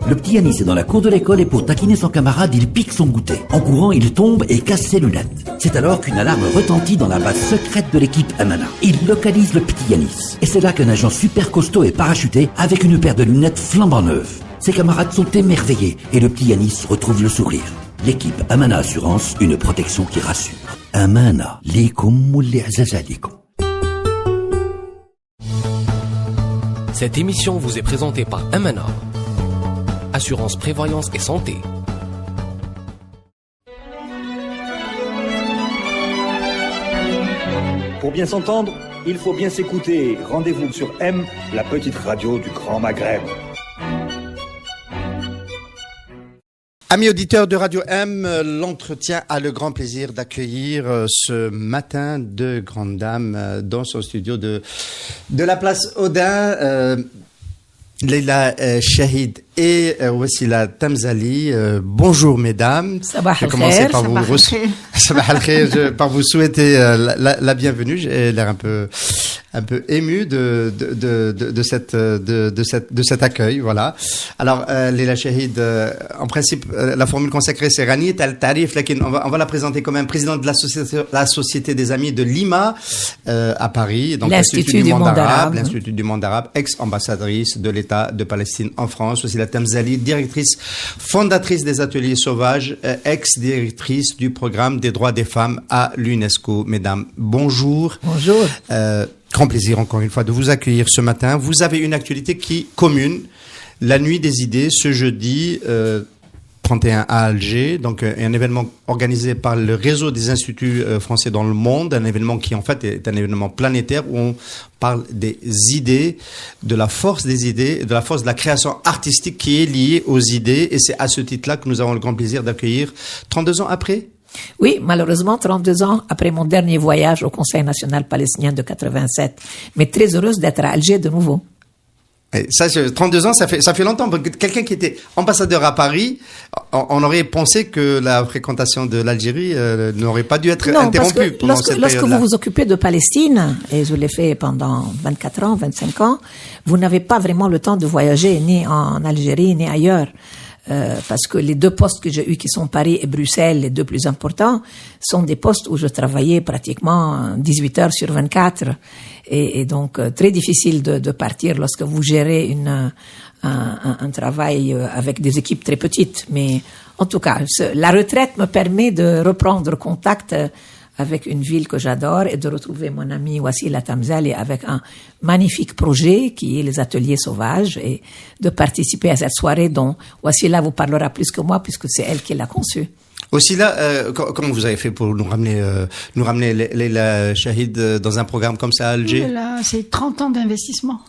Le petit Yanis est dans la cour de l'école et pour taquiner son camarade, il pique son goûter. En courant, il tombe et casse ses lunettes. C'est alors qu'une alarme retentit dans la base secrète de l'équipe Amana. Il localise le petit Yanis. Et c'est là qu'un agent super costaud est parachuté avec une paire de lunettes flambant neuves. Ses camarades sont émerveillés et le petit Yanis retrouve le sourire. L'équipe Amana Assurance, une protection qui rassure. Amana, likum ou li'azazalikum. Cette émission vous est présentée par Amana, assurance prévoyance et santé. Pour bien s'entendre, il faut bien s'écouter. Rendez-vous sur M, la petite radio du Grand Maghreb. Amis auditeurs de Radio M, l'entretien a le grand plaisir d'accueillir ce matin deux grandes dames dans son studio de la place Audin, Leila Chahid et Wassila Tamzali. Bonjour mesdames. Sabah Je vais commencer par vous souhaiter la bienvenue. J'ai l'air un peu ému de cet accueil, voilà. Alors Leila Chahid, en principe la formule consacrée c'est Rani Tal-Tarif, on va la présenter comme présidente de la société des amis de Lima à Paris, donc l'Institut du monde arabe, l'Institut du monde arabe, ex-ambassadrice de l'État de Palestine en France. Aussi la Tamzali, directrice fondatrice des ateliers sauvages, ex-directrice du programme des droits des femmes à l'UNESCO. Mesdames, bonjour. Bonjour. Grand plaisir encore une fois de vous accueillir ce matin. Vous avez une actualité qui commune, la nuit des idées, ce jeudi 31 à Alger, donc un événement organisé par le réseau des instituts français dans le monde, un événement qui en fait est un événement planétaire où on parle des idées, de la force des idées, de la force de la création artistique qui est liée aux idées, et c'est à ce titre-là que nous avons le grand plaisir d'accueillir 32 ans après. Oui, malheureusement, 32 ans après mon dernier voyage au Conseil national palestinien de 87, mais très heureuse d'être à Alger de nouveau. Et ça, 32 ans, ça fait longtemps. Quelqu'un qui était ambassadeur à Paris, on aurait pensé que la fréquentation de l'Algérie n'aurait pas dû être interrompue pendant cette période-là. Lorsque vous vous occupez de Palestine, et je l'ai fait pendant 24 ans, 25 ans, vous n'avez pas vraiment le temps de voyager ni en Algérie ni ailleurs. Parce que les deux postes que j'ai eus, qui sont Paris et Bruxelles, les deux plus importants, sont des postes où je travaillais pratiquement 18 heures sur 24. Et donc, très difficile de partir lorsque vous gérez un travail avec des équipes très petites. Mais en tout cas, la retraite me permet de reprendre contact avec une ville que j'adore et de retrouver mon ami Wassila Tamzali avec un magnifique projet qui est les ateliers sauvages et de participer à cette soirée dont Wassila vous parlera plus que moi puisque c'est elle qui l'a conçue. Wassila, comment vous avez fait pour nous ramener Leila Chahid dans un programme comme ça à Alger? Là, c'est 30 ans d'investissement.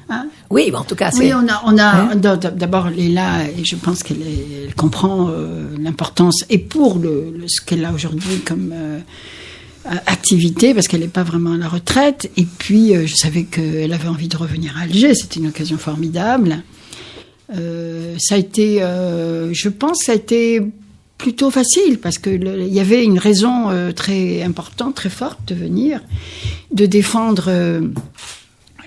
Hein? Oui, en tout cas, c'est... Oui, on a d'abord Leila, et je pense qu'elle comprend l'importance, et pour ce qu'elle a aujourd'hui comme activité, parce qu'elle n'est pas vraiment à la retraite, et puis je savais qu'elle avait envie de revenir à Alger, c'était une occasion formidable. Ça a été, je pense, ça a été plutôt facile, parce que il y avait une raison très importante, très forte de venir, de défendre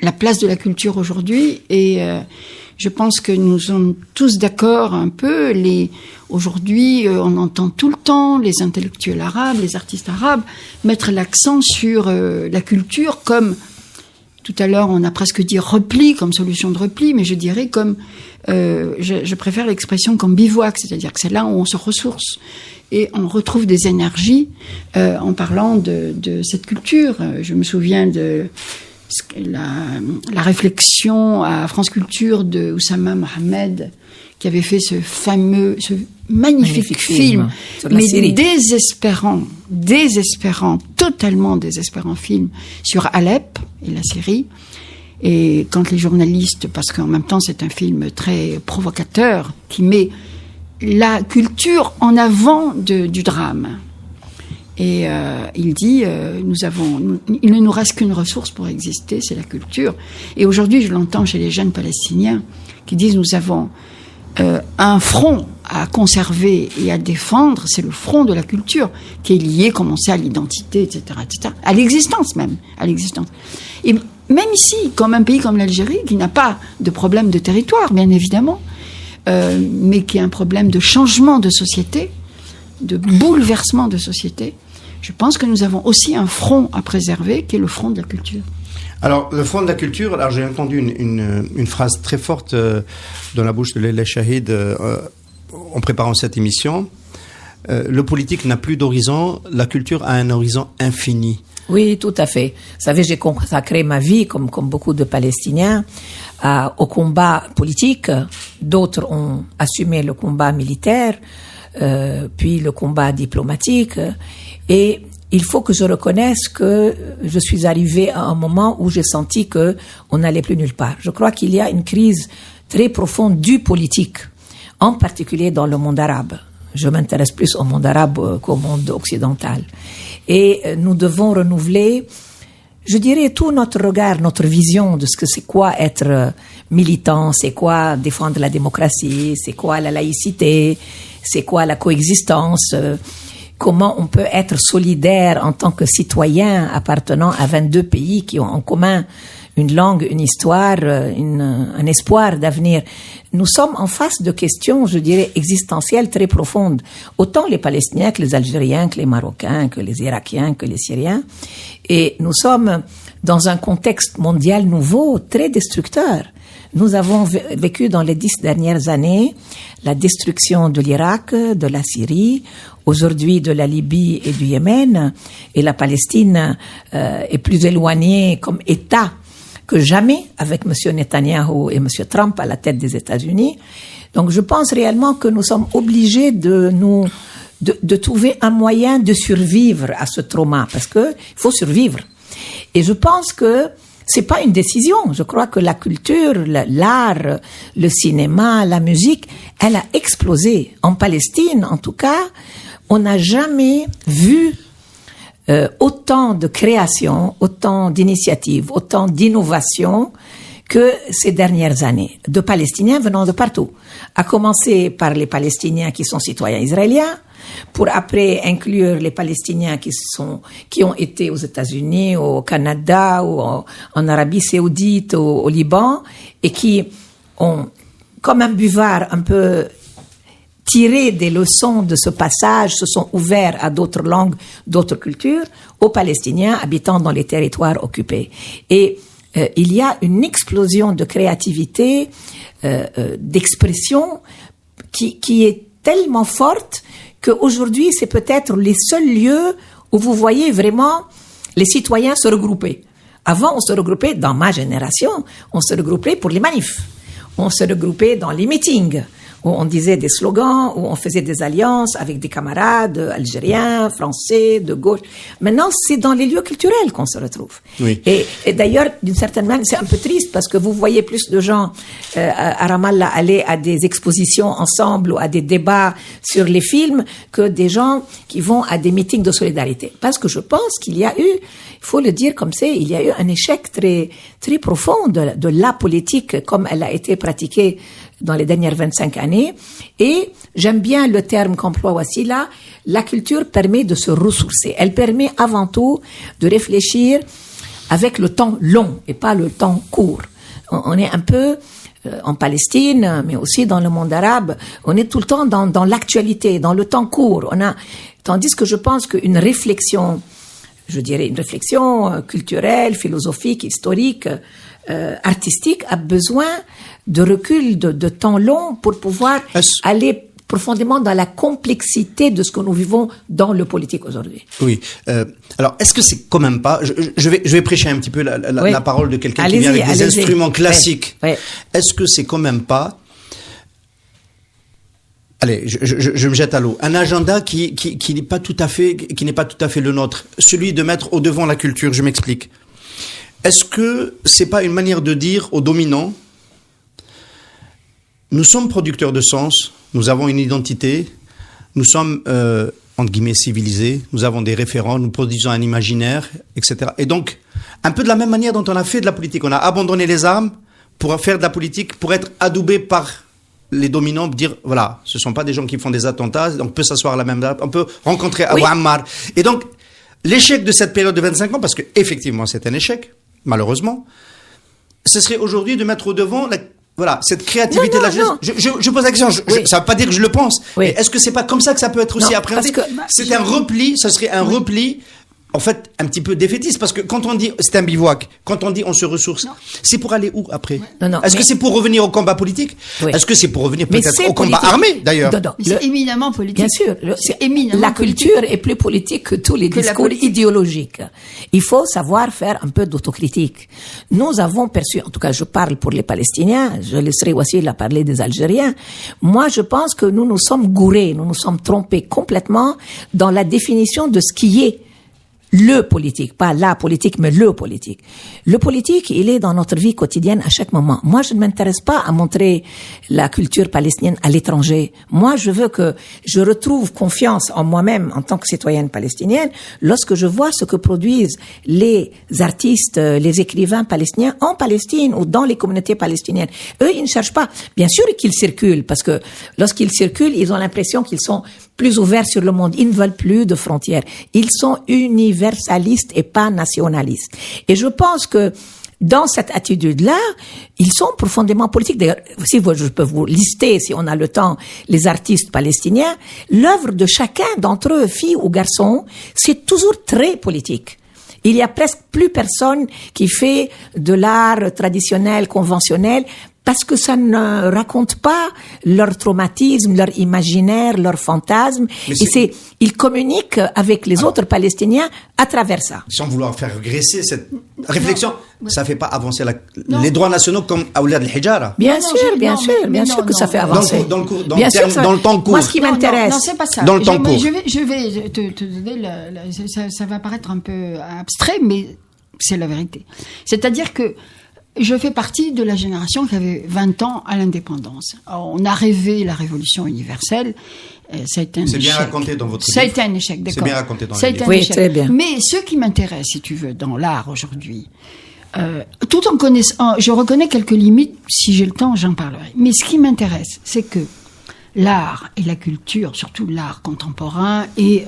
la place de la culture aujourd'hui, et je pense que nous sommes tous d'accord un peu. Aujourd'hui, on entend tout le temps les intellectuels arabes, les artistes arabes mettre l'accent sur la culture comme, tout à l'heure on a presque dit repli, comme solution de repli, mais je dirais comme, je préfère l'expression comme bivouac, c'est-à-dire que c'est là où on se ressource et on retrouve des énergies en parlant de cette culture. Je me souviens de la réflexion à France Culture de Oussama Mohamed, qui avait fait ce magnifique film, mais totalement désespérant film sur Alep et la Syrie. Et quand les journalistes, parce qu'en même temps c'est un film très provocateur, qui met la culture en avant du drame. Et il dit, il ne nous reste qu'une ressource pour exister, c'est la culture. Et aujourd'hui, je l'entends chez les jeunes Palestiniens qui disent, nous avons un front à conserver et à défendre, c'est le front de la culture, qui est lié, comme on sait, à l'identité, etc., à l'existence même, à l'existence. Et même ici, comme un pays comme l'Algérie, qui n'a pas de problème de territoire, bien évidemment, mais qui est un problème de changement de société, de bouleversement de société. Je pense que nous avons aussi un front à préserver, qui est le front de la culture. Alors, le front de la culture, alors j'ai entendu une phrase très forte dans la bouche de Leila Chahid en préparant cette émission. Le politique n'a plus d'horizon, la culture a un horizon infini. Oui, tout à fait. Vous savez, j'ai consacré ma vie, comme beaucoup de Palestiniens, au combat politique. D'autres ont assumé le combat militaire, puis le combat diplomatique. Et il faut que je reconnaisse que je suis arrivée à un moment où j'ai senti que on n'allait plus nulle part. Je crois qu'il y a une crise très profonde du politique, en particulier dans le monde arabe. Je m'intéresse plus au monde arabe qu'au monde occidental. Et nous devons renouveler, je dirais, tout notre regard, notre vision de ce que c'est quoi être militant, c'est quoi défendre la démocratie, c'est quoi la laïcité, c'est quoi la coexistence, comment on peut être solidaire en tant que citoyen appartenant à 22 pays qui ont en commun une langue, une histoire, un espoir d'avenir. Nous sommes en face de questions, je dirais, existentielles très profondes. Autant les Palestiniens que les Algériens, que les Marocains, que les Irakiens, que les Syriens. Et nous sommes dans un contexte mondial nouveau, très destructeur. Nous avons vécu dans les 10 dernières années la destruction de l'Irak, de la Syrie, aujourd'hui de la Libye et du Yémen. Et la Palestine est plus éloignée comme État que jamais avec M. Netanyahou et M. Trump à la tête des États-Unis. Donc je pense réellement que nous sommes obligés de trouver un moyen de survivre à ce trauma, parce que il faut survivre. Et je pense que c'est pas une décision. Je crois que la culture, l'art, le cinéma, la musique, elle a explosé. En Palestine, en tout cas, on n'a jamais vu autant de créations, autant d'initiatives, autant d'innovations que ces dernières années, de Palestiniens venant de partout. À commencer par les Palestiniens qui sont citoyens israéliens, pour après inclure les Palestiniens qui ont été aux États-Unis, au Canada, ou en Arabie Saoudite, au Liban, et qui ont, comme un buvard, un peu tiré des leçons de ce passage, se sont ouverts à d'autres langues, d'autres cultures, aux Palestiniens habitant dans les territoires occupés. Et il y a une explosion de créativité, d'expression qui est tellement forte qu'aujourd'hui, c'est peut-être les seuls lieux où vous voyez vraiment les citoyens se regrouper. Avant, on se regroupait, dans ma génération, on se regroupait pour les manifs. On se regroupait dans les meetings, où on disait des slogans, où on faisait des alliances avec des camarades algériens, français, de gauche. Maintenant, c'est dans les lieux culturels qu'on se retrouve. Oui. Et d'ailleurs, d'une certaine manière, c'est un peu triste parce que vous voyez plus de gens à Ramallah aller à des expositions ensemble ou à des débats sur les films que des gens qui vont à des meetings de solidarité. Parce que je pense qu'il y a eu, il faut le dire comme c'est, il y a eu un échec très, très profond de la politique comme elle a été pratiquée dans les dernières 25 années. Et j'aime bien le terme qu'emploie Wassila, la culture permet de se ressourcer. Elle permet avant tout de réfléchir avec le temps long et pas le temps court. On est un peu en Palestine, mais aussi dans le monde arabe, on est tout le temps dans l'actualité, dans le temps court. Tandis que je pense qu'une réflexion, je dirais une réflexion culturelle, philosophique, historique, artistique, a besoin de recul, de temps long pour pouvoir aller profondément dans la complexité de ce que nous vivons dans le politique aujourd'hui. Oui. Alors, est-ce que c'est quand même pas... Je vais prêcher un petit peu la parole de quelqu'un qui vient avec des instruments classiques. Oui. Est-ce que c'est quand même pas... Allez, je me jette à l'eau. Un agenda qui n'est pas tout à fait le nôtre. Celui de mettre au devant la culture, je m'explique. Est-ce que c'est pas une manière de dire aux dominants, nous sommes producteurs de sens, nous avons une identité, nous sommes, entre guillemets, civilisés, nous avons des référents, nous produisons un imaginaire, etc. Et donc, un peu de la même manière dont on a fait de la politique, on a abandonné les armes pour faire de la politique, pour être adoubé par les dominants, pour dire, voilà, ce ne sont pas des gens qui font des attentats, on peut s'asseoir à la même table, on peut rencontrer Abu Ammar. Et donc, l'échec de cette période de 25 ans, parce que effectivement c'est un échec, malheureusement, ce serait aujourd'hui de mettre au devant voilà, cette créativité Non, de la jeunesse. non. Je pose la question, Oui. ça veut pas dire que je le pense, Oui. mais est-ce que c'est pas comme ça que ça peut être aussi Non, appréhendé? parce que- C'est un repli, ça serait un repli, en fait, un petit peu défaitiste, parce que quand on dit, c'est un bivouac, quand on dit on se ressource, c'est pour aller où après? Non, Est-ce que c'est pour revenir au combat politique? Oui. Est-ce que c'est pour revenir Mais peut-être c'est au combat politique. armé, d'ailleurs? Non, non, Mais c'est éminemment politique. Bien sûr, C'est éminemment la politique. culture est plus politique que tous les Que la discours politique. idéologiques. Il faut savoir faire un peu d'autocritique. Nous avons perçu, en tout cas je parle pour les Palestiniens, je laisserai aussi la parler des Algériens. Moi je pense que nous nous sommes gourés, nous nous sommes trompés complètement dans la définition de ce qui est le politique, pas la politique, mais le politique. Le politique, il est dans notre vie quotidienne à chaque moment. Moi, je ne m'intéresse pas à montrer la culture palestinienne à l'étranger. Moi, je veux que je retrouve confiance en moi-même en tant que citoyenne palestinienne lorsque je vois ce que produisent les artistes, les écrivains palestiniens en Palestine ou dans les communautés palestiniennes. Eux, ils ne cherchent pas. Bien sûr qu'ils circulent, parce que lorsqu'ils circulent, ils ont l'impression qu'ils sont plus ouverts sur le monde. Ils ne veulent plus de frontières. Ils sont universalistes et pas nationalistes. Et je pense que dans cette attitude-là, ils sont profondément politiques. D'ailleurs, si je peux vous lister, si on a le temps, les artistes palestiniens, l'œuvre de chacun d'entre eux, filles ou garçons, c'est toujours très politique. Il y a presque plus personne qui fait de l'art traditionnel, conventionnel, parce que ça ne raconte pas leur traumatisme, leur imaginaire, leur fantasme. Et ils communiquent avec les autres Palestiniens à travers ça. Sans vouloir faire régresser cette réflexion, ça fait pas avancer les droits nationaux comme Aoulad al-Hijara. Bien sûr que ça fait avancer. Dans le temps court. Moi, ce qui m'intéresse. Non, c'est pas ça. Dans le temps court. Je vais te donner ça va paraître un peu abstrait, mais c'est la vérité. C'est-à-dire que je fais partie de la génération qui avait 20 ans à l'indépendance. On a rêvé la révolution universelle. Ça a été un échec. C'est bien raconté dans votre livre. Ça a été un échec, d'accord. C'est bien raconté dans le livre. Oui, très bien. Mais ce qui m'intéresse, si tu veux, dans l'art aujourd'hui, tout en connaissant, je reconnais quelques limites. Si j'ai le temps, j'en parlerai. Mais ce qui m'intéresse, c'est que l'art et la culture, surtout l'art contemporain et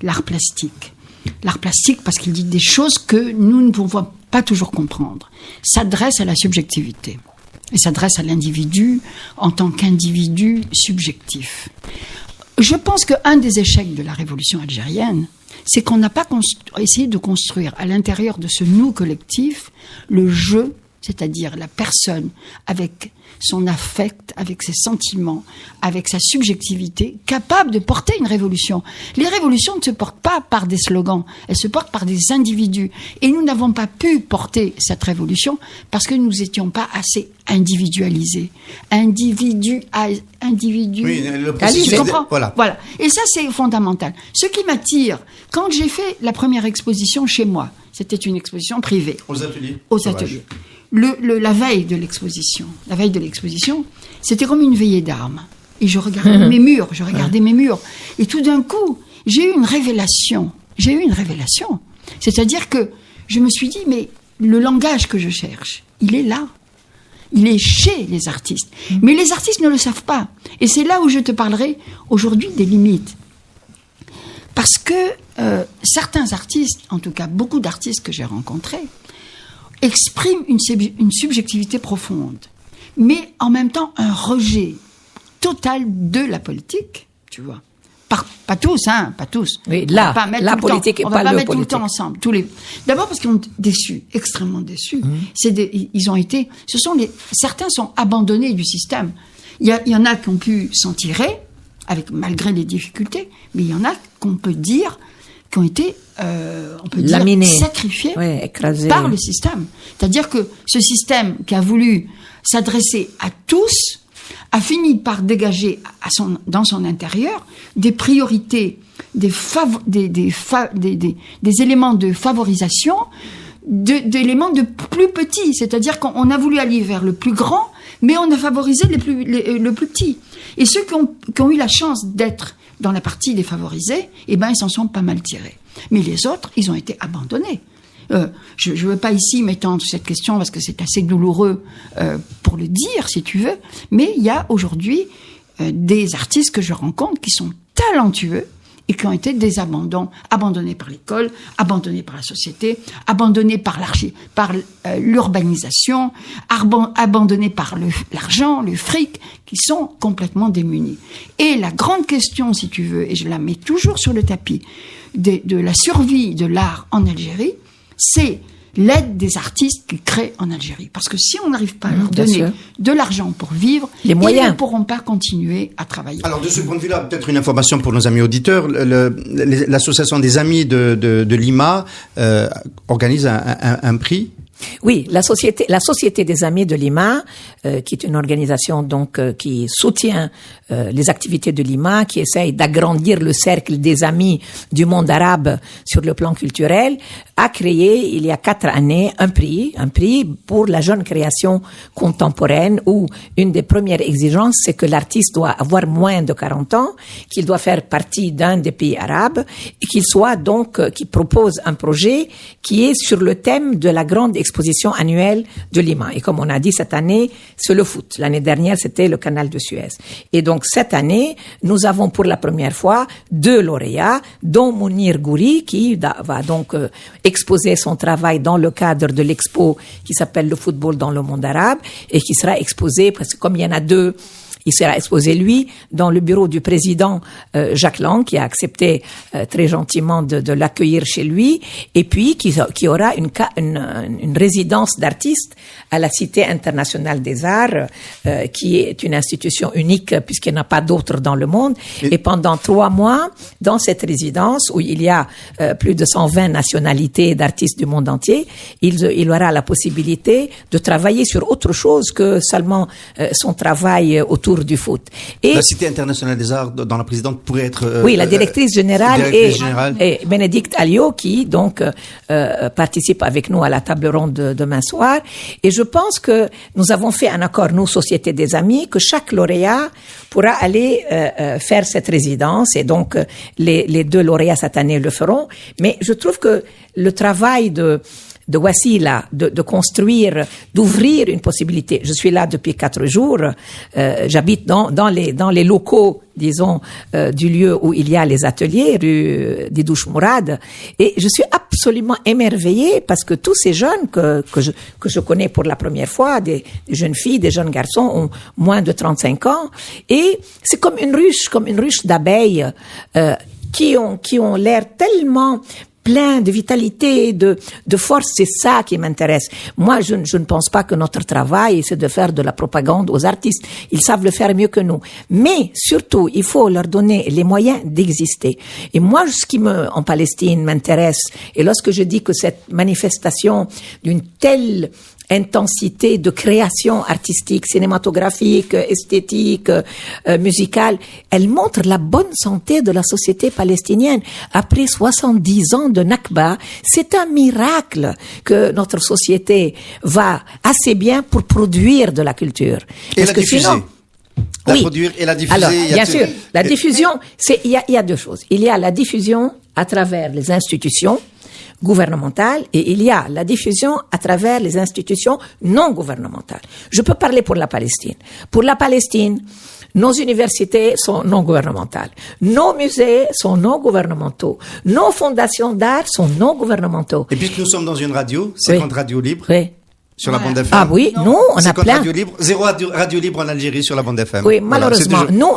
l'art plastique. L'art plastique, parce qu'il dit des choses que nous ne pouvons pas toujours comprendre, s'adresse à la subjectivité et s'adresse à l'individu en tant qu'individu subjectif. Je pense qu'un des échecs de la révolution algérienne, c'est qu'on n'a pas essayé de construire à l'intérieur de ce nous collectif le je, c'est-à-dire la personne avec son affect, avec ses sentiments, avec sa subjectivité, capable de porter une révolution. Les révolutions ne se portent pas par des slogans, elles se portent par des individus. Et nous n'avons pas pu porter cette révolution parce que nous n'étions pas assez individualisés. Individu. Oui, le Tu comprends ? Voilà. Et ça, c'est fondamental. Ce qui m'attire, quand j'ai fait la première exposition chez moi, c'était une exposition privée. Aux ateliers. Aux ateliers. La veille de l'exposition, c'était comme une veillée d'armes. Et je regardais mes murs, Et tout d'un coup, j'ai eu une révélation. C'est-à-dire que je me suis dit, mais le langage que je cherche, il est là. Il est chez les artistes. Mais les artistes ne le savent pas. Et c'est là où je te parlerai aujourd'hui des limites. Parce que certains artistes, en tout cas beaucoup d'artistes que j'ai rencontrés, expriment une subjectivité profonde, mais en même temps un rejet total de la politique, tu vois. Pas tous, hein, pas tous. Oui, là, la politique et pas le politique. On va pas mettre tout le temps ensemble. D'abord parce qu'ils sont déçus, extrêmement déçus. Certains sont abandonnés du système. Il y en a qui ont pu s'en tirer, malgré les difficultés, mais il y en a qu'on peut dire qui ont été, sacrifiés par le système. C'est-à-dire que ce système qui a voulu s'adresser à tous a fini par dégager dans son intérieur des priorités, des éléments de favorisation, d'éléments de plus petits. C'est-à-dire qu'on a voulu aller vers le plus grand, mais on a favorisé le plus petit. Et ceux qui ont eu la chance d'être dans la partie défavorisée, ils s'en sont pas mal tirés. Mais les autres, ils ont été abandonnés. Je ne veux pas ici m'étendre sur cette question parce que c'est assez douloureux pour le dire, si tu veux. Mais il y a aujourd'hui des artistes que je rencontre qui sont talentueux et qui ont été des abandonnés par l'école, abandonnés par la société, abandonnés par l'urbanisation, abandonnés par l'argent, le fric, qui sont complètement démunis. Et la grande question, si tu veux, et je la mets toujours sur le tapis, de la survie de l'art en Algérie, c'est l'aide des artistes qui créent en Algérie. Parce que si on n'arrive pas à leur donner de l'argent pour vivre, les moyens, ils ne pourront pas continuer à travailler. Alors, de ce point de vue-là, peut-être une information pour nos amis auditeurs. L'association des Amis de Lima organise un prix. Oui, la société des Amis de Lima, qui est une organisation donc qui soutient les activités de Lima, qui essaye d'agrandir le cercle des amis du monde arabe sur le plan culturel, a créé il y a 4 années un prix pour la jeune création contemporaine, où une des premières exigences, c'est que l'artiste doit avoir moins de 40 ans, qu'il doit faire partie d'un des pays arabes, et qu'il soit donc, qui propose un projet qui est sur le thème de la grande exposition annuelle de Lima. Et comme on a dit, cette année, c'est le foot. L'année dernière, c'était le canal de Suez. Et donc, cette année, nous avons pour la première fois 2 lauréats, dont Mounir Ghouri, qui va donc exposer son travail dans le cadre de l'expo qui s'appelle Le football dans le monde arabe, et qui sera exposé, parce que comme il y en a 2, il sera exposé, lui, dans le bureau du président Jacques Lang, qui a accepté très gentiment de l'accueillir chez lui, et puis qui aura une résidence d'artistes à la Cité internationale des arts, qui est une institution unique puisqu'il n'y en a pas d'autres dans le monde. Et pendant 3 mois, dans cette résidence, où il y a plus de 120 nationalités d'artistes du monde entier, il aura la possibilité de travailler sur autre chose que seulement son travail autour du foot. Et la Cité internationale des arts, dans la présidente, pourrait être... oui, la directrice générale est Bénédicte Alliot, qui donc participe avec nous à la table ronde de demain soir. Et je pense que nous avons fait un accord, nous, Société des Amis, que chaque lauréat pourra aller faire cette résidence. Et donc, les 2 lauréats cette année le feront. Mais je trouve que le travail de Wassila, de construire, d'ouvrir une possibilité. Je suis là depuis 4 jours. J'habite dans les locaux, disons, du lieu où il y a les ateliers, rue Didouche Mourad. Et je suis absolument émerveillée parce que tous ces jeunes que je connais pour la première fois, des jeunes filles, des jeunes garçons, ont moins de 35 ans. Et c'est comme une ruche d'abeilles, qui ont l'air tellement plein de vitalité, de force. C'est ça qui m'intéresse. Moi, je ne pense pas que notre travail, c'est de faire de la propagande aux artistes. Ils savent le faire mieux que nous. Mais, surtout, il faut leur donner les moyens d'exister. Et moi, ce qui en Palestine m'intéresse, et lorsque je dis que cette manifestation d'une telle intensité de création artistique, cinématographique, esthétique, musicale, elle montre la bonne santé de la société palestinienne. Après 70 ans de Nakba, c'est un miracle que notre société va assez bien pour produire de la culture. Et la diffuser. Produire et la diffuser. Alors, bien sûr, la diffusion, il y a 2 choses. Il y a la diffusion à travers les institutions gouvernementales et il y a la diffusion à travers les institutions non gouvernementales. Je peux parler pour la Palestine. Pour la Palestine, nos universités sont non gouvernementales. Nos musées sont non gouvernementaux. Nos fondations d'art sont non gouvernementaux. Et puisque nous sommes dans une radio, c'est contre Radio Libre. Oui. Sur la bande FM. Ah oui, nous, on a plein. Radio Libre, 0 radio libre en Algérie sur la bande FM. Oui, malheureusement. Nous,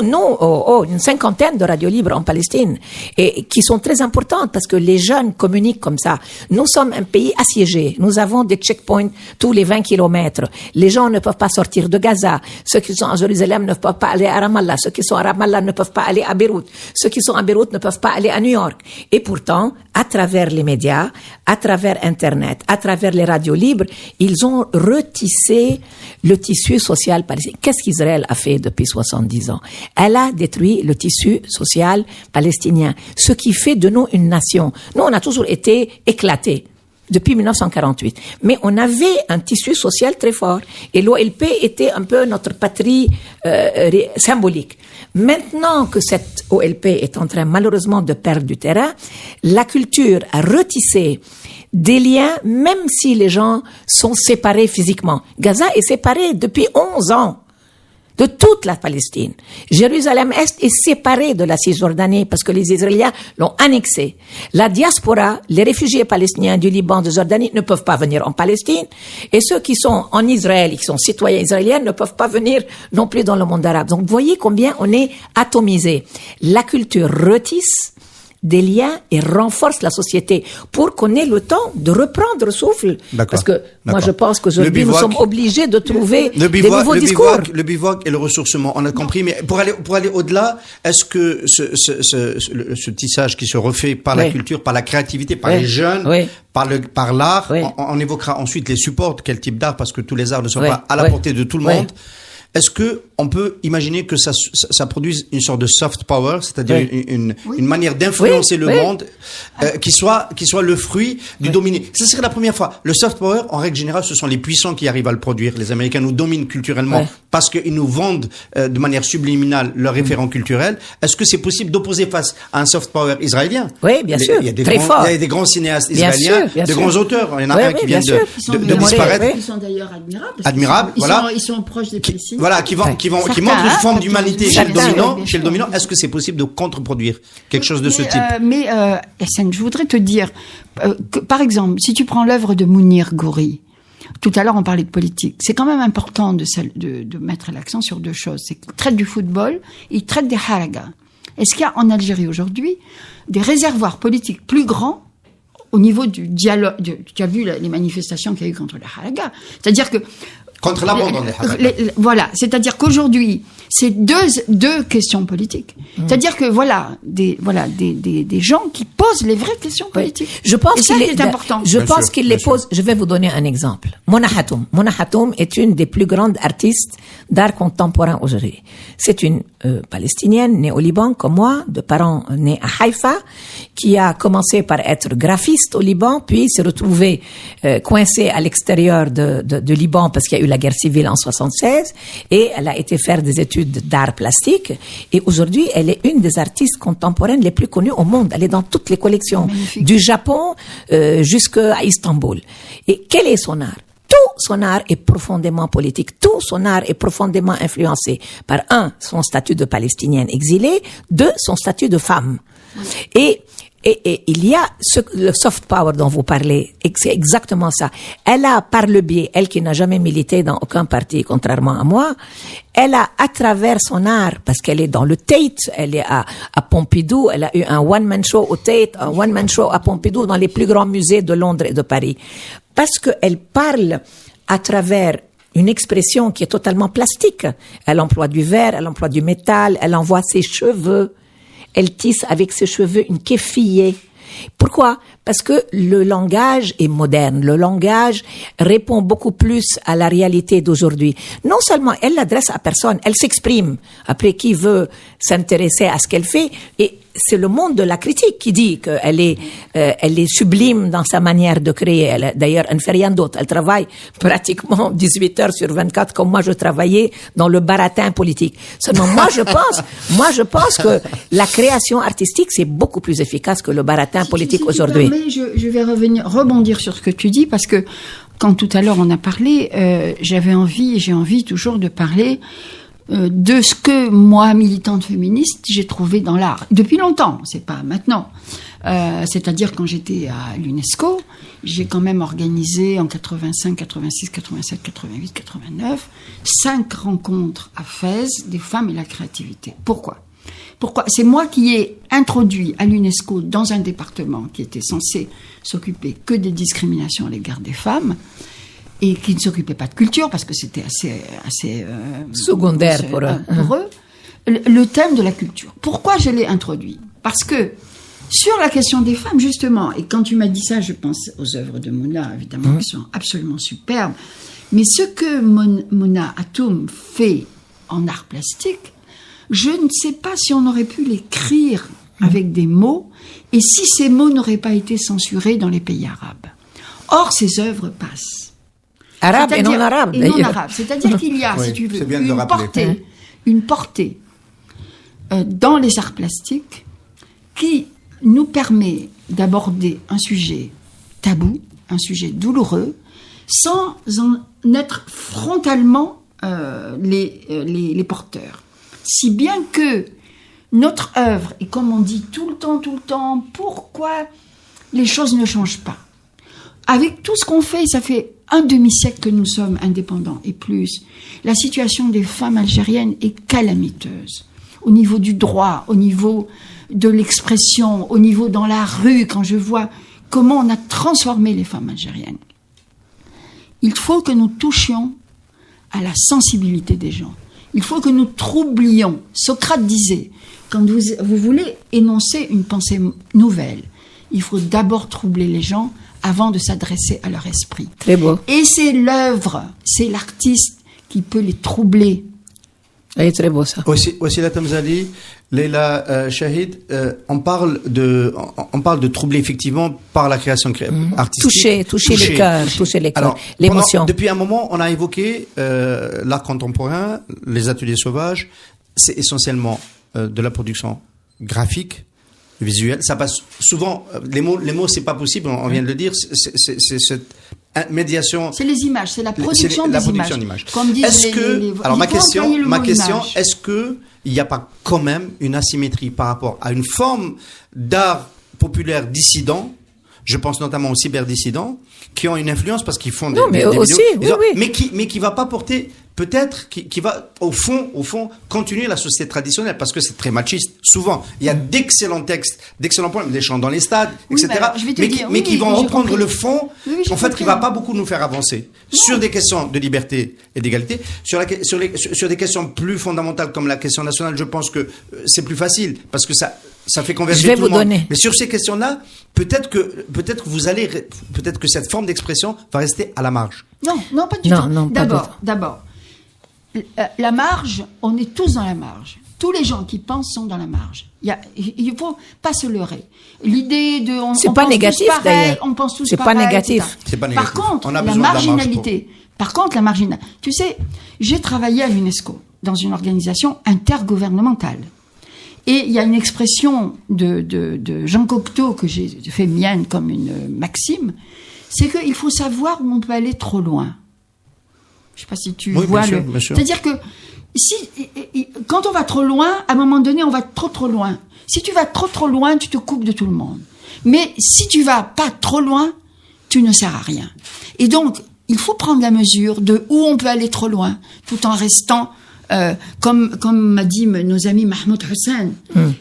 une 50aine de radios libres en Palestine, et qui sont très importantes parce que les jeunes communiquent comme ça. Nous sommes un pays assiégé. Nous avons des checkpoints tous les 20 kilomètres. Les gens ne peuvent pas sortir de Gaza. Ceux qui sont à Jérusalem ne peuvent pas aller à Ramallah. Ceux qui sont à Ramallah ne peuvent pas aller à Beyrouth. Ceux qui sont à Beyrouth ne peuvent pas aller à New York. Et pourtant, à travers les médias, à travers Internet, à travers les radios libres, ils ont retissé le tissu social palestinien. Qu'est-ce qu'Israël a fait depuis 70 ans? Elle a détruit le tissu social palestinien, ce qui fait de nous une nation. Nous, on a toujours été éclatés depuis 1948. Mais on avait un tissu social très fort. Et l'OLP était un peu notre patrie symbolique. Maintenant que cette OLP est en train malheureusement de perdre du terrain, la culture a retissé des liens, même si les gens sont séparés physiquement. Gaza est séparé depuis 11 ans. de toute la Palestine. Jérusalem-Est est séparée de la Cisjordanie parce que les Israéliens l'ont annexée. La diaspora, les réfugiés palestiniens du Liban, de Jordanie ne peuvent pas venir en Palestine, et ceux qui sont en Israël et qui sont citoyens israéliens ne peuvent pas venir non plus dans le monde arabe. Donc, vous voyez combien on est atomisé. La culture retisse des liens et renforce la société pour qu'on ait le temps de reprendre souffle. Parce que moi, je pense qu'aujourd'hui, nous sommes obligés de trouver des nouveaux discours. Le bivouac et le ressourcement, on a compris. Mais pour aller au-delà, est-ce que ce tissage qui se refait par la culture, par la créativité, par les jeunes, par l'art, on évoquera ensuite les supports, quel type d'art, parce que tous les arts ne sont pas à la portée de tout le monde. Est-ce que on peut imaginer que ça produise une sorte de soft power, c'est-à-dire une manière d'influencer le monde, qui soit le fruit du dominé? Ce serait la première fois. Le soft power, en règle générale, ce sont les puissants qui arrivent à le produire. Les Américains nous dominent culturellement parce qu'ils nous vendent de manière subliminale leurs référents culturels. Est-ce que c'est possible d'opposer face à un soft power israélien? Oui, bien sûr. Il y a des grands cinéastes israéliens, de grands auteurs. Il y en a un qui vient de disparaître. Ils sont d'ailleurs admirables. Ils sont proches des Palestiniens. Voilà, qui montrent une forme d'humanité chez le dominant. Est-ce que c'est possible de contre-produire quelque chose de ce type? Mais Essène, je voudrais te dire que, par exemple, si tu prends l'œuvre de Mounir Ghouri, tout à l'heure on parlait de politique, c'est quand même important de mettre l'accent sur deux choses. C'est qu'il traite du football, il traite des haragas. Est-ce qu'il y a en Algérie aujourd'hui des réservoirs politiques plus grands au niveau du dialogue? Tu as vu les manifestations qu'il y a eu contre les haragas. C'est-à-dire que contre l'abandon des haragas. Voilà, c'est-à-dire qu'aujourd'hui, c'est deux questions politiques. C'est-à-dire que des gens qui posent les vraies questions politiques. Je pense qu'il est important. Je pense qu'il les pose. Je vais vous donner un exemple. Mona Hatoum. Mona Hatoum est une des plus grandes artistes d'art contemporain aujourd'hui. C'est une Palestinienne née au Liban comme moi, de parents nés à Haïfa, qui a commencé par être graphiste au Liban, puis s'est retrouvée coincée à l'extérieur de Liban parce qu'il y a eu la guerre civile en 76, et elle a été faire des études d'art plastique, et aujourd'hui elle est une des artistes contemporaines les plus connues au monde. Elle est dans toutes les collections, du Japon jusqu'à Istanbul. Et quel est son art? Tout son art est profondément politique. Tout son art est profondément influencé par, son statut de palestinienne exilée, son statut de femme. Et il y a le soft power dont vous parlez, et c'est exactement ça. Elle a, par le biais, elle qui n'a jamais milité dans aucun parti, contrairement à moi, elle a, à travers son art, parce qu'elle est dans le Tate, elle est à Pompidou, elle a eu un one-man show au Tate, un one-man show à Pompidou, dans les plus grands musées de Londres et de Paris. Parce qu'elle parle à travers une expression qui est totalement plastique. Elle emploie du verre, elle emploie du métal, elle envoie ses cheveux. Elle tisse avec ses cheveux une kéfillée. Pourquoi? Parce que le langage est moderne. Le langage répond beaucoup plus à la réalité d'aujourd'hui. Non seulement elle l'adresse à personne, elle s'exprime. Après, qui veut s'intéresser à ce qu'elle fait? Et c'est le monde de la critique qui dit qu'elle est sublime dans sa manière de créer. D'ailleurs, elle ne fait rien d'autre. Elle travaille pratiquement 18 heures sur 24 comme moi je travaillais dans le baratin politique. Seulement, moi je pense que la création artistique, c'est beaucoup plus efficace que le baratin politique aujourd'hui. Mais je vais rebondir sur ce que tu dis, parce que quand tout à l'heure on a parlé, j'ai envie toujours de parler de ce que moi, militante féministe, j'ai trouvé dans l'art. Depuis longtemps, c'est pas maintenant. C'est-à-dire quand j'étais à l'UNESCO, j'ai quand même organisé en 85, 86, 87, 88, 89, 5 rencontres à Fès des femmes et la créativité. Pourquoi? C'est moi qui ai introduit à l'UNESCO, dans un département qui était censé s'occuper que des discriminations à l'égard des femmes, et qui ne s'occupait pas de culture, parce que c'était assez secondaire pour eux, le thème de la culture. Pourquoi je l'ai introduit? Parce que, sur la question des femmes, justement, et quand tu m'as dit ça, je pense aux œuvres de Mona, évidemment, qui sont absolument superbes, mais ce que Mona Hatoum fait en art plastique, je ne sais pas si on aurait pu l'écrire avec des mots, et si ces mots n'auraient pas été censurés dans les pays arabes. Or, ces œuvres passent. Arabe et non arabe, d'ailleurs. C'est-à-dire qu'il y a, si tu veux, une portée dans les arts plastiques qui nous permet d'aborder un sujet tabou, un sujet douloureux, sans en être frontalement les porteurs. Si bien que notre œuvre, et comme on dit tout le temps, pourquoi les choses ne changent pas? Avec tout ce qu'on fait, ça fait un demi-siècle que nous sommes indépendants et plus. La situation des femmes algériennes est calamiteuse. Au niveau du droit, au niveau de l'expression, au niveau dans la rue, quand je vois comment on a transformé les femmes algériennes. Il faut que nous touchions à la sensibilité des gens. Il faut que nous troublions. Socrate disait, quand vous voulez énoncer une pensée nouvelle, il faut d'abord troubler les gens avant de s'adresser à leur esprit. Très beau. Et c'est l'œuvre, c'est l'artiste qui peut les troubler. Oui, très beau ça. Wassila Tamzali, Leila Shahid, on parle de troubler effectivement par la création artistique. Toucher les cœurs, toucher les cœurs, Alors, l'émotion. Depuis un moment, on a évoqué l'art contemporain, les ateliers sauvages. C'est essentiellement de la production graphique, visuelle. Ça passe souvent. Les mots, c'est pas possible. On vient de le dire. C'est cette médiation. C'est les images, c'est la production des images. Comme disent alors ma question, est-ce que il n'y a pas quand même une asymétrie par rapport à une forme d'art populaire dissident? Je pense notamment aux cyberdissidents qui ont une influence parce qu'ils font des aussi, vidéos, oui. mais qui va pas porter, peut-être, qui va au fond continuer la société traditionnelle parce que c'est très machiste. Souvent, il y a d'excellents textes, d'excellents poèmes, des chants dans les stades, etc. Mais qui vont reprendre le fond, en fait, qui va pas beaucoup nous faire avancer sur des questions de liberté et d'égalité, sur des questions plus fondamentales comme la question nationale. Je pense que c'est plus facile parce que ça fait converger tout le monde. Mais sur ces questions-là, peut-être que cette forme d'expression va rester à la marge. Non, pas du tout. D'abord, la marge, on est tous dans la marge. Tous les gens qui pensent sont dans la marge. Il faut pas se leurrer. L'idée de c'est pas négatif d'ailleurs. On pense tous c'est pareil. Pas négatif. C'est pas négatif. Par contre, la marginalité. Tu sais, j'ai travaillé à l'UNESCO dans une organisation intergouvernementale. Et il y a une expression de Jean Cocteau que j'ai fait mienne comme une maxime, c'est qu'il faut savoir où on peut aller trop loin. Je sais pas si tu vois bien sûr. C'est-à-dire que quand on va trop loin, à un moment donné, on va trop loin. Si tu vas trop loin, tu te coupes de tout le monde. Mais si tu vas pas trop loin, tu ne sers à rien. Et donc, il faut prendre la mesure de où on peut aller trop loin, tout en restant comme m'a dit nos amis Mahmoud Hussein,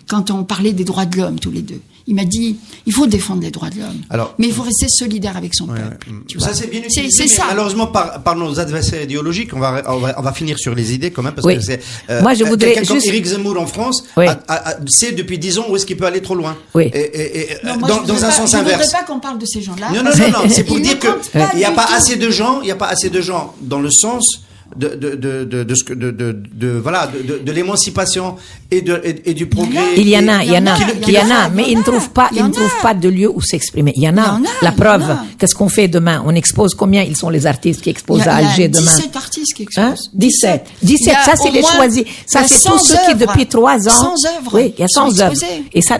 quand on parlait des droits de l'homme tous les deux. Il m'a dit, il faut défendre les droits de l'homme. Mais il faut rester solidaire avec son peuple. Tu vois. Ça, c'est bien utilisé. C'est ça. Malheureusement, par nos adversaires idéologiques, on va finir sur les idées quand même, parce que c'est, moi, je voudrais quelqu'un comme Éric Zemmour en France, sait depuis 10 ans où est-ce qu'il peut aller trop loin. Oui. Dans un sens inverse. Je ne voudrais pas qu'on parle de ces gens-là. Non. C'est pour dire qu'il n'y a pas assez de gens, dans le sens de l'émancipation et du progrès. Il y en a, mais ils ne trouvent pas de lieu où s'exprimer. Il y en a. La preuve, qu'est-ce qu'on fait demain? On expose combien? Ils sont les artistes qui exposent à Alger demain. 17 artistes qui exposent. 17, ça c'est les choisis. Ça c'est tous ceux qui depuis 3 ans. 100 œuvres. Oui, il y a 100 œuvres.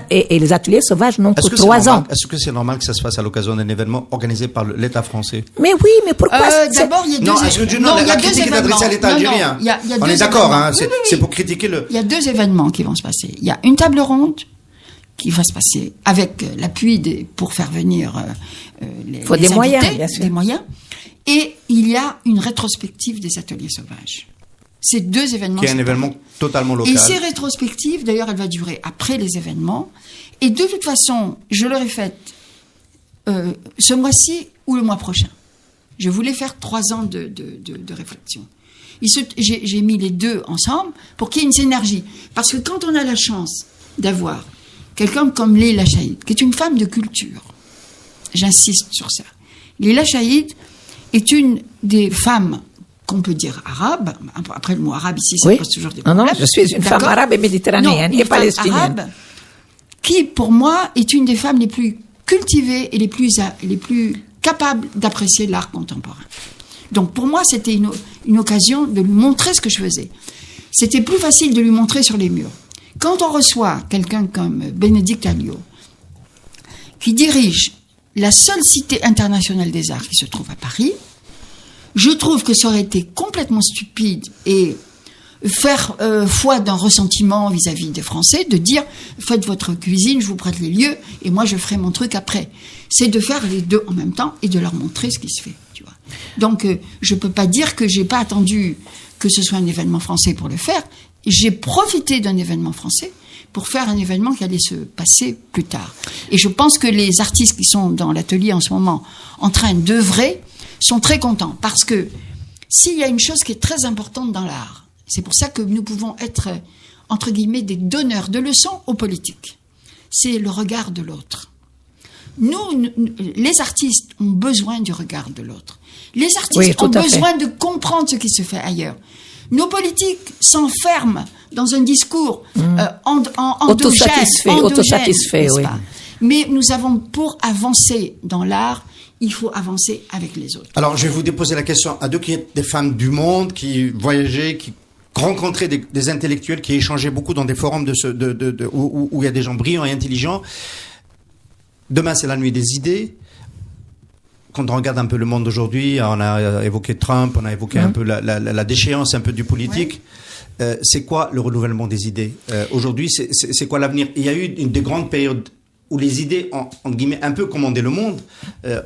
Et les ateliers sauvages n'ont que 3 ans. Est-ce que c'est normal que ça se fasse à l'occasion d'un événement organisé par l'État français? Mais oui, mais pourquoi? D'abord, il y a la critique est adressée à l'État algérien. On est d'accord, hein, c'est pour critiquer Il y a 2 événements qui vont se passer. Il y a une table ronde qui va se passer avec l'appui pour faire venir les moyens, invités, bien sûr. des moyens. Et il y a une rétrospective des ateliers sauvages. Ces 2 événements. Qui est un événement totalement local. Et ces rétrospectives, d'ailleurs, elle va durer après les événements. Et de toute façon, je l'aurais faite ce mois-ci ou le mois prochain. Je voulais faire 3 ans de réflexion. J'ai mis les 2 ensemble pour qu'il y ait une synergie. Parce que quand on a la chance d'avoir quelqu'un comme Leila Shahid, qui est une femme de culture, j'insiste sur ça. Leila Shahid est une des femmes qu'on peut dire arabes. Après, le mot arabe ici, ça pose toujours des problèmes. Non, je suis une femme arabe et méditerranéenne et palestinienne. Arabe, qui, pour moi, est une des femmes les plus cultivées et les plus capables d'apprécier l'art contemporain. Donc pour moi, c'était une occasion de lui montrer ce que je faisais. C'était plus facile de lui montrer sur les murs. Quand on reçoit quelqu'un comme Bénédicte Alliot, qui dirige la seule cité internationale des arts qui se trouve à Paris, Je trouve que ça aurait été complètement stupide et faire foi d'un ressentiment vis-à-vis des Français, de dire faites votre cuisine, je vous prête les lieux et moi je ferai mon truc après. C'est de faire les deux en même temps et de leur montrer ce qui se fait, tu vois. Donc je peux pas dire que j'ai pas attendu que ce soit un événement français pour le faire. J'ai profité d'un événement français pour faire un événement qui allait se passer plus tard. Et je pense que les artistes qui sont dans l'atelier en ce moment en train d'œuvrer sont très contents parce que s'il y a une chose qui est très importante dans l'art, c'est pour ça que nous pouvons être, entre guillemets, des donneurs de leçons aux politiques. C'est le regard de l'autre. Nous, les artistes ont besoin du regard de l'autre. Les artistes ont besoin de comprendre ce qui se fait ailleurs. Nos politiques s'enferment dans un discours autosatisfait, oui. Mais nous avons, pour avancer dans l'art, il faut avancer avec les autres. Alors, je vais vous déposer la question à des femmes du monde qui voyageaient, qui rencontraient des intellectuels, qui échangeaient beaucoup dans des forums où il y a des gens brillants et intelligents. Demain, c'est la nuit des idées. Quand on regarde un peu le monde d'aujourd'hui, on a évoqué Trump, on a évoqué un peu la déchéance un peu du politique. C'est quoi le renouvellement des idées aujourd'hui? C'est quoi l'avenir? Il y a eu des grandes périodes où les idées ont, entre guillemets, un peu commandé le monde.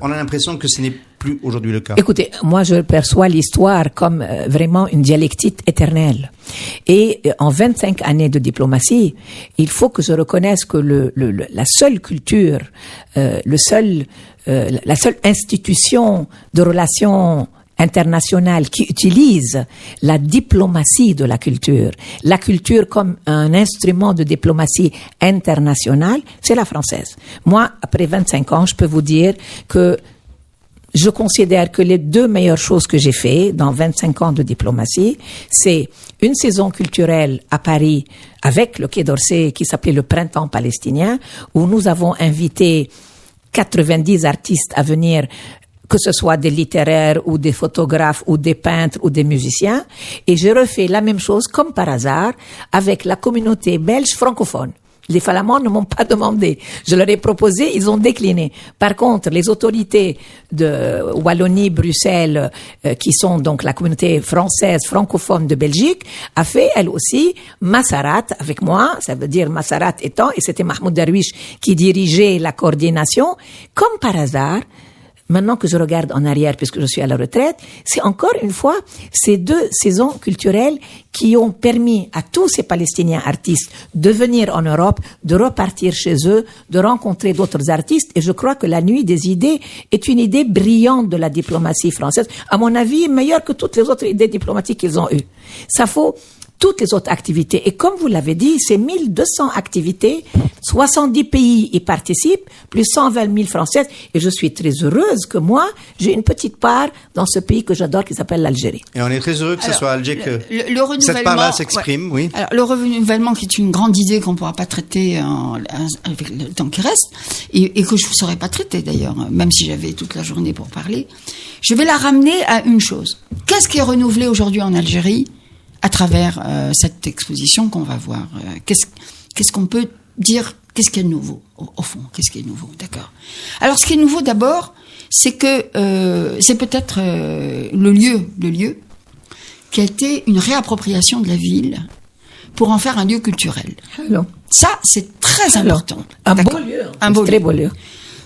On a l'impression que ce n'est plus aujourd'hui le cas. Écoutez, moi je perçois l'histoire comme vraiment une dialectique éternelle. Et en 25 années de diplomatie, il faut que je reconnaisse que la seule culture, la seule institution de relations internationale qui utilise la diplomatie de la culture comme un instrument de diplomatie internationale, c'est la française. Moi, après 25 ans, je peux vous dire que je considère que les deux meilleures choses que j'ai fait dans 25 ans de diplomatie, c'est une saison culturelle à Paris avec le Quai d'Orsay qui s'appelait le Printemps palestinien, où nous avons invité 90 artistes à venir, que ce soit des littéraires ou des photographes ou des peintres ou des musiciens. Et j'ai refait la même chose, comme par hasard, avec la communauté belge francophone. Les Flamands ne m'ont pas demandé. Je leur ai proposé, ils ont décliné. Par contre, les autorités de Wallonie, Bruxelles, qui sont donc la communauté française francophone de Belgique, a fait, elle aussi, Massarat avec moi. Ça veut dire Massarat étant, et c'était Mahmoud Darwish qui dirigeait la coordination. Comme par hasard, maintenant que je regarde en arrière, puisque je suis à la retraite, c'est encore une fois ces deux saisons culturelles qui ont permis à tous ces Palestiniens artistes de venir en Europe, de repartir chez eux, de rencontrer d'autres artistes. Et je crois que la nuit des idées est une idée brillante de la diplomatie française. À mon avis, meilleure que toutes les autres idées diplomatiques qu'ils ont eues. Ça faut toutes les autres activités. Et comme vous l'avez dit, c'est 1200 activités, 70 pays y participent, plus 120 000 Françaises. Et je suis très heureuse que moi, j'ai une petite part dans ce pays que j'adore qui s'appelle l'Algérie. Et on est très heureux que ce soit Alger que le renouvellement, cette part-là s'exprime, oui. Alors, le renouvellement qui est une grande idée qu'on ne pourra pas traiter avec le temps qui reste, et que je ne saurais pas traiter d'ailleurs, même si j'avais toute la journée pour parler, je vais la ramener à une chose. Qu'est-ce qui est renouvelé aujourd'hui en Algérie à travers cette exposition qu'on va voir? Qu'est-ce qu'on peut dire? Qu'est-ce qui est nouveau au fond? Qu'est-ce qui est nouveau? D'accord. Alors, ce qui est nouveau d'abord, c'est que c'est peut-être le lieu qui a été une réappropriation de la ville pour en faire un lieu culturel. Alors. Ça, c'est très important. Un beau lieu. Très beau lieu.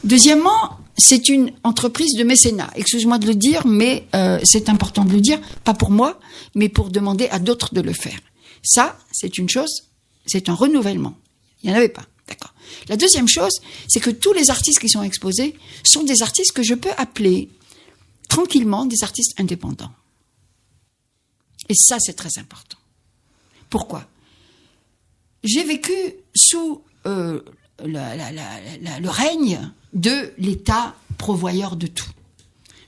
Deuxièmement, c'est une entreprise de mécénat. Excuse-moi de le dire, mais c'est important de le dire, pas pour moi, mais pour demander à d'autres de le faire. Ça, c'est une chose, c'est un renouvellement. Il n'y en avait pas, d'accord. La deuxième chose, c'est que tous les artistes qui sont exposés sont des artistes que je peux appeler tranquillement des artistes indépendants. Et ça, c'est très important. Pourquoi? J'ai vécu sous le règne de l'État pourvoyeur de tout.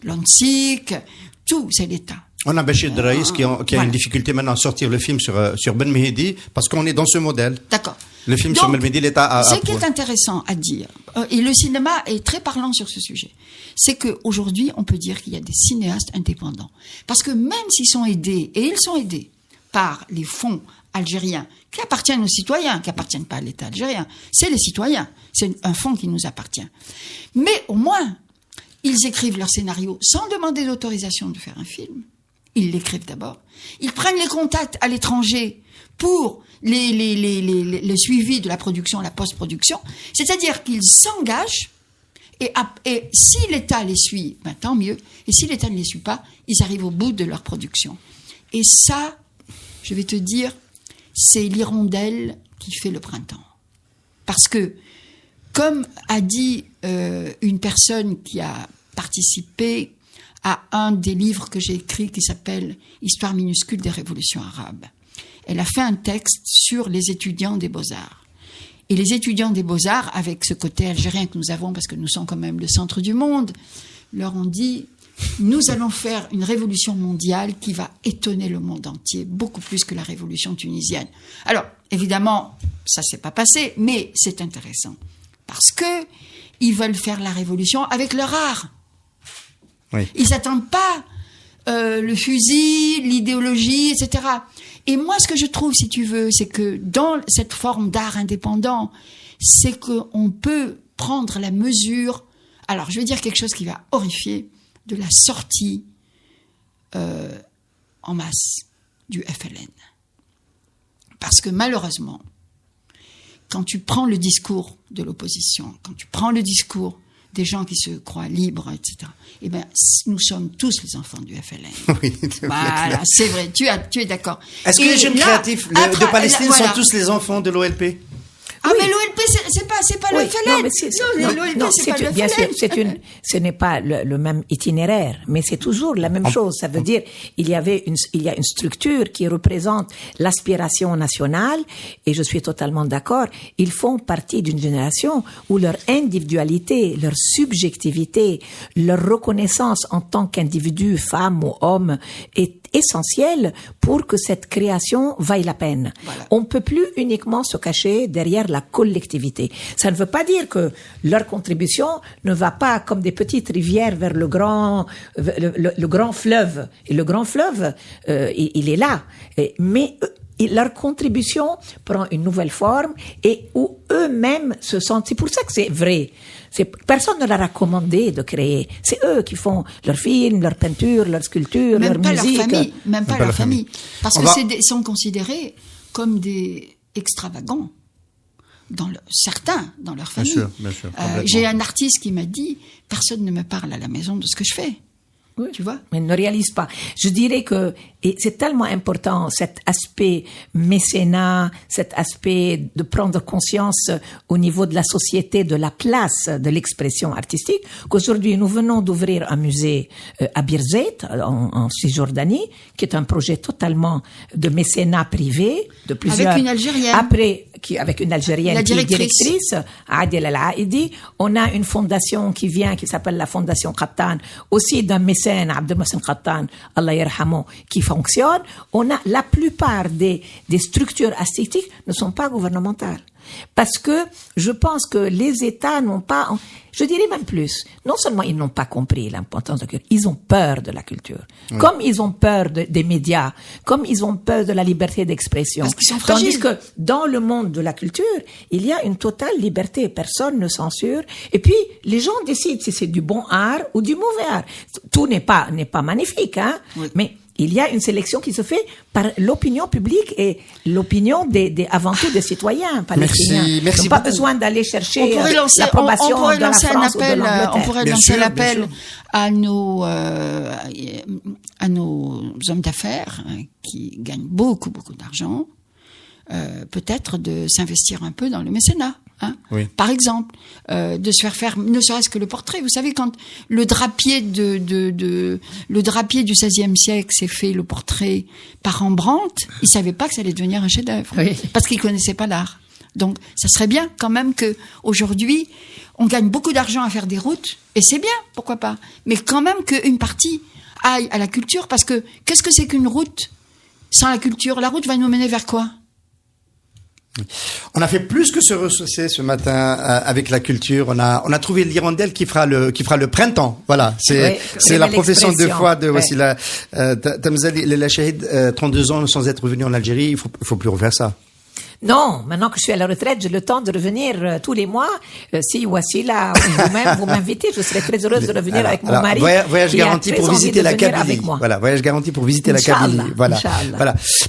L'ANSIC, tout, c'est l'État. On a Bachir Draïs qui a une difficulté maintenant à sortir le film sur Ben Mehdi parce qu'on est dans ce modèle. D'accord. Le film sur Ben Mehdi, l'État a... Ce qui est intéressant à dire, et le cinéma est très parlant sur ce sujet, c'est qu'aujourd'hui, on peut dire qu'il y a des cinéastes indépendants. Parce que même s'ils sont aidés, et ils sont aidés par les fonds algériens qui appartiennent aux citoyens, qui appartiennent pas à l'État algérien, c'est les citoyens, c'est un fonds qui nous appartient. Mais au moins, ils écrivent leur scénario sans demander d'autorisation de faire un film. Ils l'écrivent d'abord. Ils prennent les contacts à l'étranger pour le suivi de la production, la post-production. C'est-à-dire qu'ils s'engagent et si l'État les suit, ben tant mieux. Et si l'État ne les suit pas, ils arrivent au bout de leur production. Et ça, je vais te dire, c'est l'hirondelle qui fait le printemps. Parce que, comme a dit une personne qui a participé à un des livres que j'ai écrit qui s'appelle « Histoire minuscule des révolutions arabes », elle a fait un texte sur les étudiants des Beaux-Arts. Et les étudiants des Beaux-Arts, avec ce côté algérien que nous avons, parce que nous sommes quand même le centre du monde, leur ont dit « Nous allons faire une révolution mondiale qui va étonner le monde entier, beaucoup plus que la révolution tunisienne. » Alors, évidemment, ça s'est pas passé, mais c'est intéressant. Parce que ils veulent faire la révolution avec leur art. Oui. Ils n'attendent pas le fusil, l'idéologie, etc. Et moi, ce que je trouve, si tu veux, c'est que dans cette forme d'art indépendant, c'est qu'on peut prendre la mesure, alors je vais dire quelque chose qui va horrifier, de la sortie en masse du FLN. Parce que malheureusement, quand tu prends le discours de l'opposition, quand tu prends le discours des gens qui se croient libres, etc., eh ben, nous sommes tous les enfants du FLN. Oui, voilà, c'est vrai, tu es d'accord. Est-ce que les jeunes créatifs de Palestine sont tous les enfants de l'OLP? Ah, oui. Mais l'OLP, c'est pas le FLN. L'OLP, c'est pas le FLN. Bien sûr, ce n'est pas le même itinéraire, mais c'est toujours la même chose. Ça veut dire, il y a une structure qui représente l'aspiration nationale, et je suis totalement d'accord. Ils font partie d'une génération où leur individualité, leur subjectivité, leur reconnaissance en tant qu'individu, femme ou homme, est essentielle pour que cette création vaille la peine. Voilà. On peut plus uniquement se cacher derrière la collectivité. Ça ne veut pas dire que leur contribution ne va pas comme des petites rivières vers le grand fleuve. Et le grand fleuve, il est là. Mais leur contribution prend une nouvelle forme et où eux-mêmes se sentent. C'est pour ça que c'est vrai. Personne ne leur a commandé de créer. C'est eux qui font leurs films, leurs peintures, leurs sculptures, leur musique. Même pas leur famille. Parce que sont considérés comme des extravagants. Certains dans leur famille. Bien sûr. J'ai un artiste qui m'a dit « Personne ne me parle à la maison de ce que je fais ». Oui, tu vois, mais ne réalise pas. Je dirais que et c'est tellement important cet aspect mécénat, cet aspect de prendre conscience au niveau de la société de la place de l'expression artistique, qu'aujourd'hui nous venons d'ouvrir un musée à Birzeit en Cisjordanie, qui est un projet totalement de mécénat privé de plusieurs. Avec une Algérienne. Avec une Algérienne la directrice. Qui est directrice, Adel El-Aidi. On a une fondation qui s'appelle la Fondation Qattan, aussi d'un mécène, Abdelmohsen Qattan, Allah yarhamou, qui fonctionne. On a la plupart des structures artistiques ne sont pas gouvernementales. Parce que je pense que les États n'ont pas, je dirais même plus, non seulement ils n'ont pas compris l'importance de la culture, ils ont peur de la culture. Oui. Comme ils ont peur des médias, comme ils ont peur de la liberté d'expression. Parce qu'ils sont fragiles. Tandis que dans le monde de la culture, il y a une totale liberté, personne ne censure. Et puis, les gens décident si c'est du bon art ou du mauvais art. Tout n'est pas magnifique, hein. Oui. Mais il y a une sélection qui se fait par l'opinion publique et l'opinion avant tout des citoyens palestiniens. Merci. Ils n'ont pas besoin d'aller chercher l'approbation de la France ou de l'Angleterre. On pourrait lancer l'appel à nos hommes d'affaires qui gagnent beaucoup d'argent, peut-être de s'investir un peu dans le mécénat. Hein, oui. Par exemple, de se faire ne serait-ce que le portrait. Vous savez, quand le drapier le drapier du XVIe siècle s'est fait le portrait par Rembrandt, il savait pas que ça allait devenir un chef-d'œuvre, oui. Parce qu'il connaissait pas l'art. Donc, ça serait bien quand même que aujourd'hui, on gagne beaucoup d'argent à faire des routes, et c'est bien, pourquoi pas. Mais quand même qu'une partie aille à la culture, parce que qu'est-ce que c'est qu'une route sans la culture? La route va nous mener vers quoi? On a fait plus que se ressourcer ce matin avec la culture. On a trouvé l'hirondelle qui fera le printemps. Voilà, c'est la profession de foi de Wassila Tamzali. La Shahid, 32 ans sans être revenu en Algérie, il faut plus refaire ça. Non, maintenant que je suis à la retraite, j'ai le temps de revenir tous les mois. Si Wassila ou vous-même vous m'invitez, je serai très heureuse de revenir avec mon mari. Voyage garanti pour visiter la Kabylie. Voilà, voyage garanti pour visiter la Kabylie. Voilà.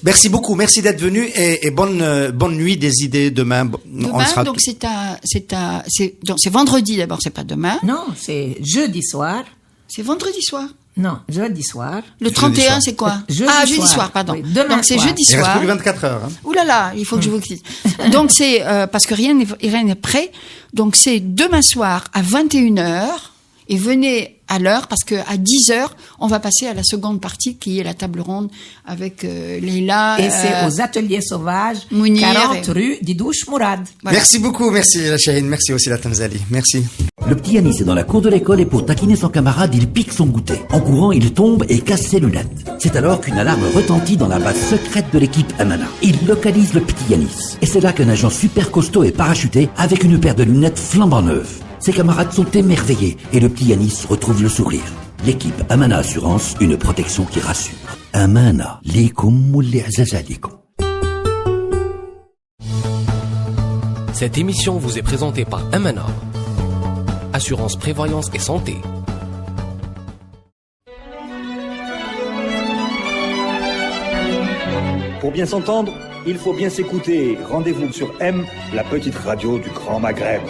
Merci beaucoup, merci d'être venu et bonne nuit des idées demain. Demain, donc c'est vendredi d'abord, c'est pas demain. Non, c'est jeudi soir. C'est vendredi soir. Non, jeudi soir. Le 31, c'est quoi? Jeudi soir, pardon. Oui, demain donc c'est soir. jeudi soir. Il reste plus que 24 heures. Hein. Ouh là là, il faut que je vous quitte. Donc c'est parce que rien n'est prêt. Donc c'est demain soir à 21h et venez à l'heure parce que à 10h, on va passer à la seconde partie qui est la table ronde avec Leila. Et c'est aux Ateliers Sauvages, Mounir 40 rue Didouche Mourad. Voilà. Merci beaucoup, merci la Chahine, merci aussi la Tanzali, merci. Le petit Yanis est dans la cour de l'école et pour taquiner son camarade, il pique son goûter. En courant, il tombe et casse ses lunettes. C'est alors qu'une alarme retentit dans la base secrète de l'équipe Amana. Il localise le petit Yanis. Et c'est là qu'un agent super costaud est parachuté avec une paire de lunettes flambant neuves. Ses camarades sont émerveillés et le petit Yanis retrouve le sourire. L'équipe Amana Assurance, une protection qui rassure. Amana, likum ou li'azazalikum. Cette émission vous est présentée par Amana, assurance prévoyance et santé. Pour bien s'entendre, il faut bien s'écouter. Rendez-vous sur M, la petite radio du Grand Maghreb.